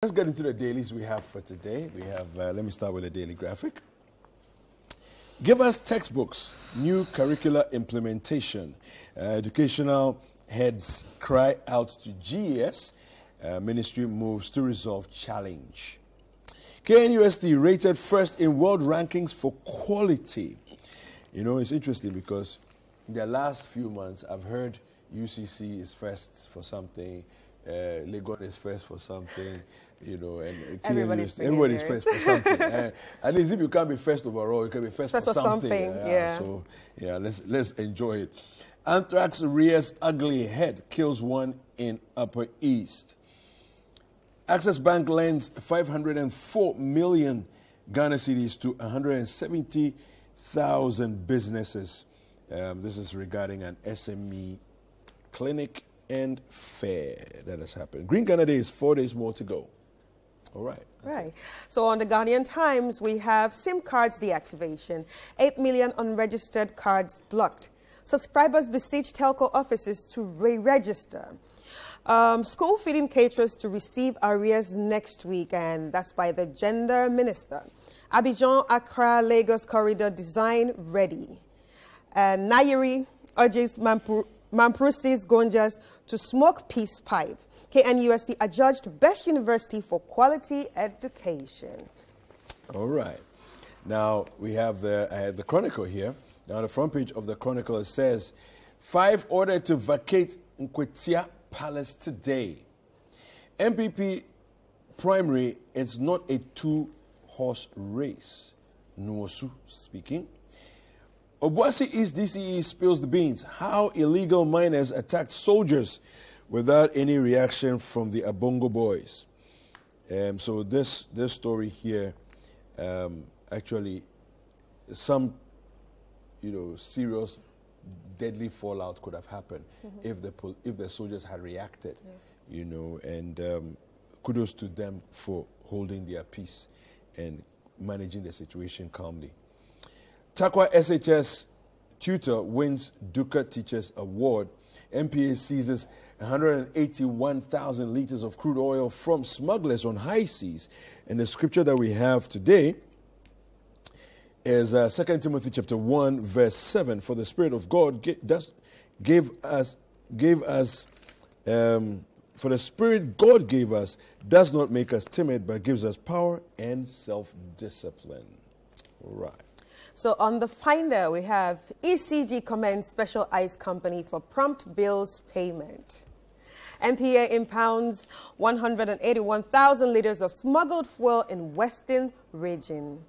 Let's get into the dailies we have for today. We have, let me start with the daily graphic. Give us textbooks, new curricular implementation. Educational heads cry out to GES. Ministry moves to resolve challenge. KNUST rated first in world rankings for quality. You know, it's interesting because in the last few months, I've heard UCC is first for something, Legon is first for something, you know, and everybody's first for something. At least if you can't be first overall, you can be first for something. So, yeah, let's enjoy it. Anthrax rears ugly head, kills one in Upper East. Access Bank lends 504 million Ghana cedis to 170,000 businesses. This is regarding an SME clinic and fair that has happened. Green Ghana Day is 4 days more to go. All right. Right. So on the Ghanaian Times, we have SIM cards deactivation, 8 million unregistered cards blocked. Subscribers beseech telco offices to re-register. School feeding caterers to receive arrears next week, and that's by the gender minister. Abidjan, Accra, Lagos corridor design ready. Nayeri urges Mamprusis Gonjas to smoke peace pipe. KNUST adjudged best university for quality education. All right. Now, we have the Chronicle here. Now, the front page of the Chronicle, it says, 5 ordered to vacate Nkwetia Palace today. MPP primary, it's not a 2-horse race. Nuosu speaking. Obuasi East DCE spills the beans. How illegal miners attacked soldiers without any reaction from the Abongo boys. So this story here, actually, some, serious, deadly fallout could have happened if the soldiers had reacted, and kudos to them for holding their peace and managing the situation calmly. Takwa SHS tutor wins Duka Teachers Award. MPA seizes 181,000 liters of crude oil from smugglers on high seas. And the scripture that we have today is 2 Timothy chapter 1, verse 7. For the Spirit of God gave us, for the Spirit God gave us does not make us timid, but gives us power and self-discipline. All right. So on the Finder, we have ECG commends Special Ice Company for prompt bills payment. NPA impounds 181,000 liters of smuggled fuel in Western region.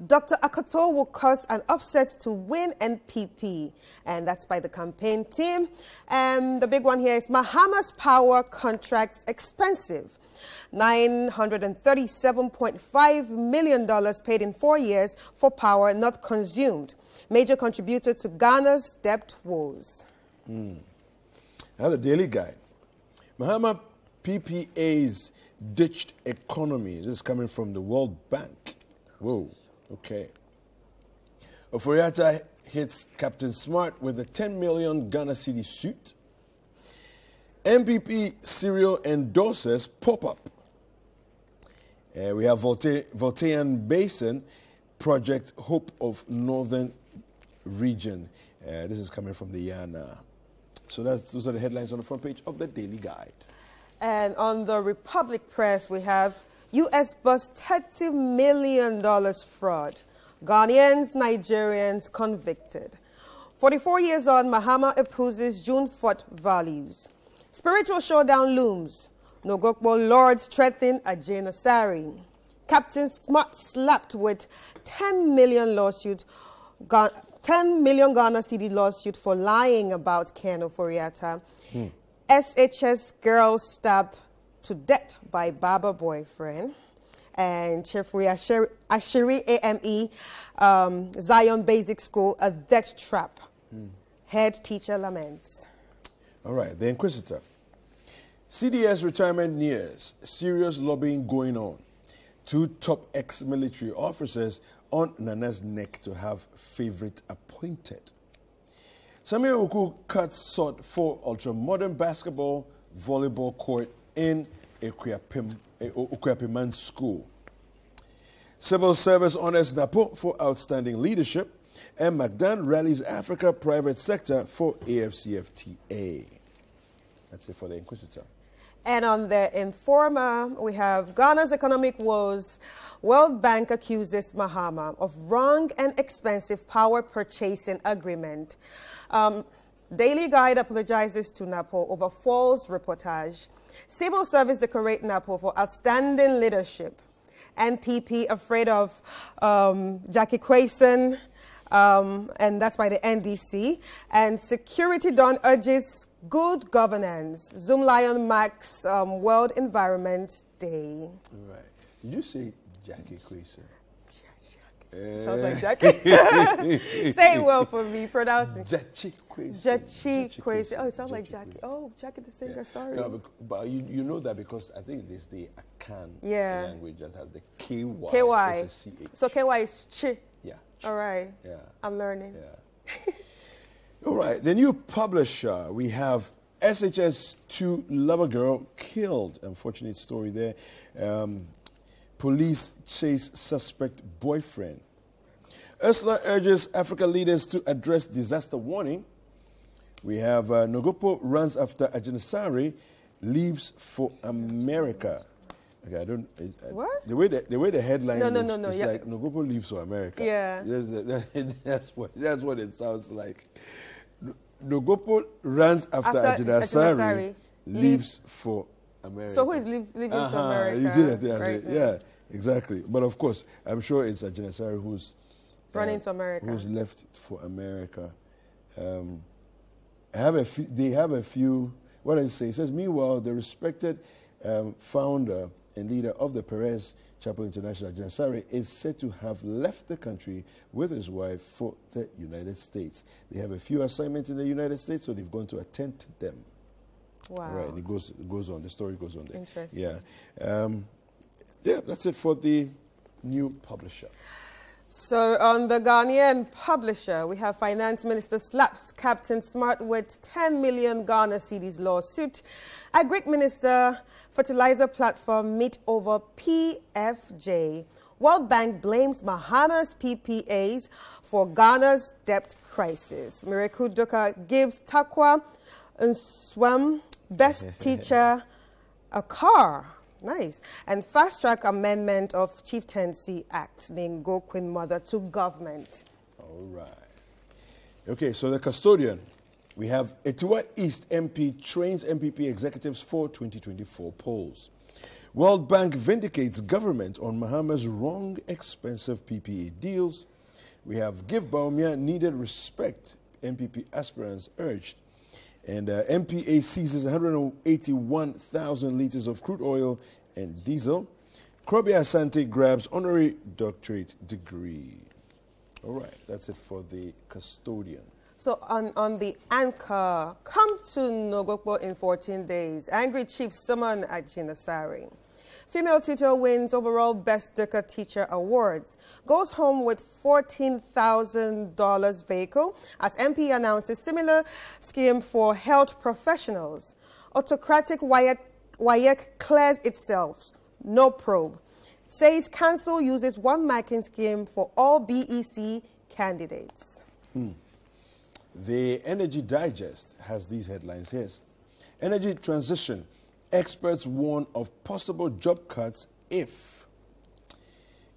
Dr. Akoto will cause an upset to win NPP, and that's by the campaign team. The big one here is Mahama's power contracts expensive. $937.5 million paid in 4 years for power not consumed. Major contributor to Ghana's debt woes. Now the Daily Guide. Mahama PPA's ditched economy. This is coming from the World Bank. Whoa, okay. Oforiatta hits Captain Smart with a 10 million Ghana cedi suit. MPP serial endorsers pop up. We have Voltairean Basin Project Hope of Northern Region. This is coming from the Yana. So those are the headlines on the front page of the Daily Guide. And on the Republic Press, we have U.S. bust $30 million fraud. Ghanaians, Nigerians convicted. 44 years on, Mahama opposes June 4th values. Spiritual showdown looms. Nogokbo Lords threaten Ajay Nasari. Captain Smart slapped with 10 million lawsuit, 10 million Ghana cedi lawsuit for lying about Ken Oforiatta. SHS girl stabbed to death by Baba boyfriend. And Chefri Ashiri AME Zion Basic School, a death trap. Head teacher laments. All right, the Inquisitor. CDS retirement nears. Serious lobbying going on. 2 top ex-military officers on Nana's neck to have favorite appointed. Samuel Oku cuts sought for ultra-modern basketball, volleyball court in Okuapiman School. Civil Service honors Napo for outstanding leadership, and McDan rallies Africa private sector for AFCFTA. That's it for the Inquisitor. And on the Informer, we have Ghana's economic woes. World Bank accuses Mahama of wrong and expensive power purchasing agreement. Daily Guide apologizes to Napo over false reportage. Civil Service decorate Napo for outstanding leadership. NPP afraid of Jackie Quayson, and that's by the NDC. And Security Dawn urges good governance. Zoom Lion Max World Environment Day. Right. Did you say Jackie Quayson? Sounds like Jackie. Say it well for me. Pronounce it. Jackie Quayson. Jackie Quayson. Oh, it sounds like Jackie. Oh, Jackie the singer. Yeah. Sorry. No, but you know that because I think it is the Akan language that has the KY. KY. So KY is Ch. Yeah. Ch. All right. Yeah. I'm learning. Yeah. All right. The new publisher, we have SHS2 lover girl killed. Unfortunate story there. Police chase suspect boyfriend. Ursula urges Africa leaders to address disaster warning. We have Nogopo runs after Ajinisari, leaves for America. Okay, I don't. What? The way the headline no, looks, it's like Nogopo leaves for America. Yeah. That's what it sounds like. Nogopo runs after Ajinisari, leaves for America. So who is leaving to America? You see that? Right, yeah, exactly. But of course, I'm sure it's Ajinisari who's running to America. Who's left for America. They have a few, what does it say? It says, meanwhile, the respected founder and leader of the Perez Chapel International, Ajinisari, is said to have left the country with his wife for the United States. They have a few assignments in the United States, so they've gone to attend to them. Wow. Right, and it goes on. The story goes on there. Interesting. Yeah. Yeah, that's it for the new publisher. So on the Ghanaian publisher, we have Finance Minister slaps Captain Smart with 10 million Ghana cedis lawsuit. Agric Minister fertilizer platform meet over PFJ. World Bank blames Mahama's PPAs for Ghana's debt crisis. Miracle Duka gives Takwa Nswam best teacher a car. Nice. And fast-track amendment of Chieftaincy Act, named Go Queen Mother to government. All right. Okay, so the custodian. We have Etiwa East MP trains MPP executives for 2024 polls. World Bank vindicates government on Mahama's wrong expensive PPA deals. We have Give Baumia needed respect, MPP aspirants urged. And MPA seizes 181,000 liters of crude oil and diesel. Krobi Asante grabs honorary doctorate degree. All right, that's it for the custodian. So on the anchor, come to Nogopo in 14 days. Angry chief summon at Ajinisari. Female tutor wins overall Best Duka Teacher Awards. Goes home with $14,000 vehicle as MP announces similar scheme for health professionals. Autocratic WAEC clears itself. No probe. Says council uses one marking scheme for all BEC candidates. The Energy Digest has these headlines here. Energy transition. Experts warn of possible job cuts if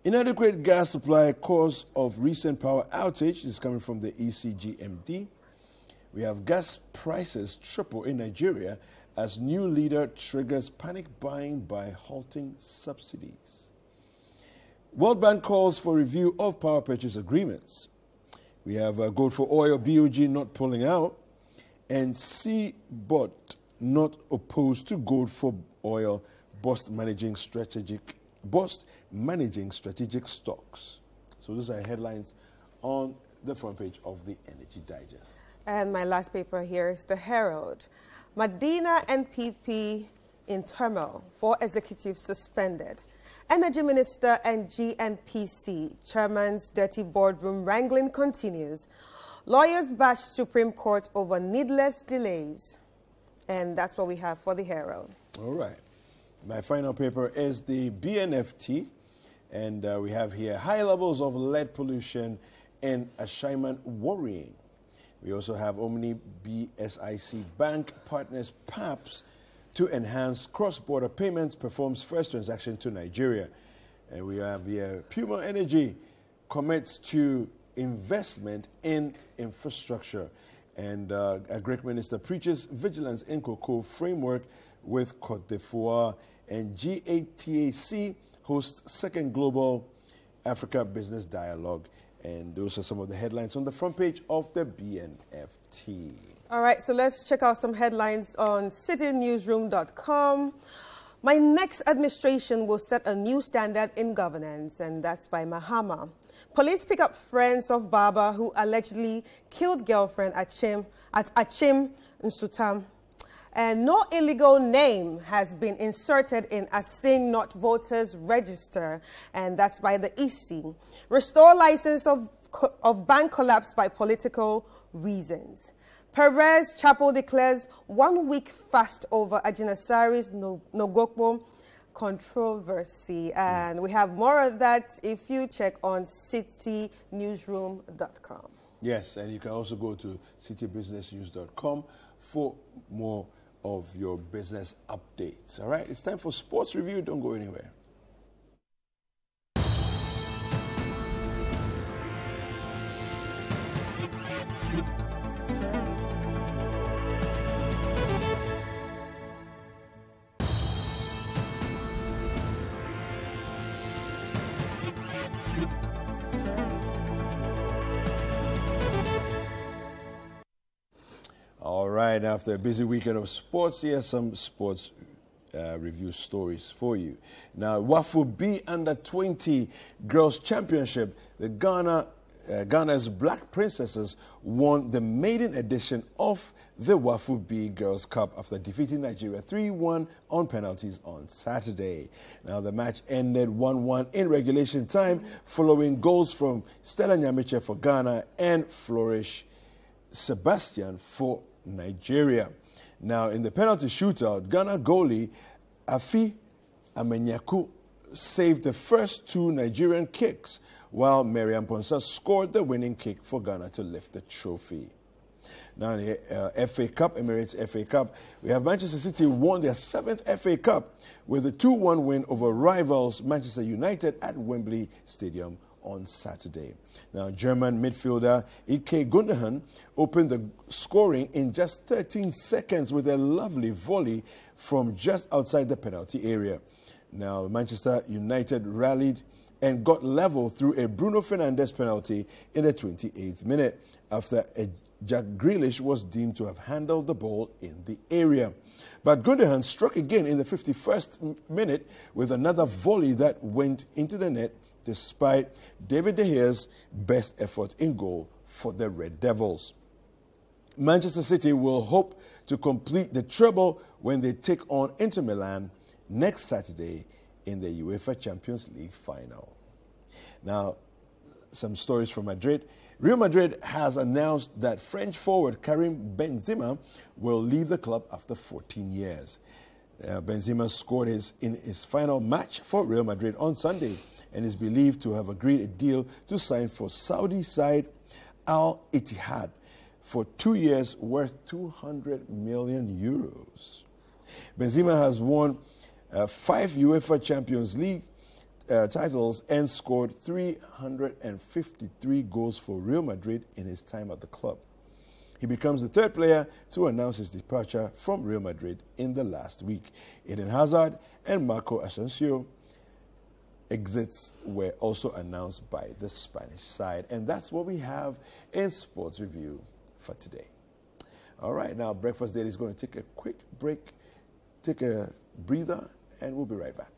inadequate gas supply cause of recent power outage. This is coming from the ECGMD. We have gas prices triple in Nigeria as new leader triggers panic buying by halting subsidies. World Bank calls for review of power purchase agreements. We have gold for oil, BOG not pulling out, and CBOT not opposed to gold for oil, Bost managing strategic stocks. So those are headlines on the front page of the Energy Digest. And my last paper here is the Herald. Medina NPP in turmoil, 4 executives suspended. Energy Minister and GNPC chairman's dirty boardroom wrangling continues. Lawyers bash Supreme Court over needless delays. And that's what we have for the Herald. All right. My final paper is the BNFT, and we have here high levels of lead pollution in Ashaiman worrying. We also have Omni BSIC Bank partners PAPS to enhance cross-border payments, performs first transaction to Nigeria. And we have here Puma Energy commits to investment in infrastructure. And Agric Minister preaches vigilance in cocoa framework with Cote d'Ivoire. And GATAC hosts second Global Africa Business Dialogue. And those are some of the headlines on the front page of the BNFT. All right, so let's check out some headlines on citynewsroom.com. My next administration will set a new standard in governance, and that's by Mahama. Police pick up friends of Baba who allegedly killed girlfriend at Achim Nsutam. And no illegal name has been inserted in Asing Not Voters Register, and that's by the Eastie. Restore license of bank collapse by political reasons. Perez Chapel declares 1 week fast over Ajinasari's Nogokbo controversy. And we have more of that if you check on citynewsroom.com. Yes, and you can also go to citybusinessnews.com for more of your business updates. All right, it's time for sports review. Don't go anywhere. All right, after a busy weekend of sports, here's some sports review stories for you. Now, Wafu B Under-20 Girls Championship, the Ghana's Black Princesses won the maiden edition of the Wafu B Girls Cup after defeating Nigeria 3-1 on penalties on Saturday. Now, the match ended 1-1 in regulation time following goals from Stella Nyamiche for Ghana and Flourish Sebastian for Nigeria. Now, in the penalty shootout, Ghana goalie Afi Amenyaku saved the first two Nigerian kicks, while Mariam Ponsa scored the winning kick for Ghana to lift the trophy. Now, in the FA Cup, Emirates FA Cup, we have Manchester City won their 7th FA Cup with a 2-1 win over rivals Manchester United at Wembley Stadium on Saturday. Now, German midfielder Ike Gundogan opened the scoring in just 13 seconds with a lovely volley from just outside the penalty area. Now, Manchester United rallied and got level through a Bruno Fernandes penalty in the 28th minute after Jack Grealish was deemed to have handled the ball in the area. But Gundogan struck again in the 51st minute with another volley that went into the net, despite David De Gea's best effort in goal for the Red Devils. Manchester City will hope to complete the treble when they take on Inter Milan next Saturday in the UEFA Champions League final. Now, some stories from Madrid. Real Madrid has announced that French forward Karim Benzema will leave the club after 14 years. Benzema scored in his final match for Real Madrid on Sunday and is believed to have agreed a deal to sign for Saudi side Al Ittihad for 2 years worth 200 million euros. Benzema has won 5 UEFA Champions League titles and scored 353 goals for Real Madrid in his time at the club. He becomes the 3rd player to announce his departure from Real Madrid in the last week. Eden Hazard and Marco Asensio exits were also announced by the Spanish side. And that's what we have in Sports Review for today. All right, now Breakfast Daily is going to take a quick break, take a breather, and we'll be right back.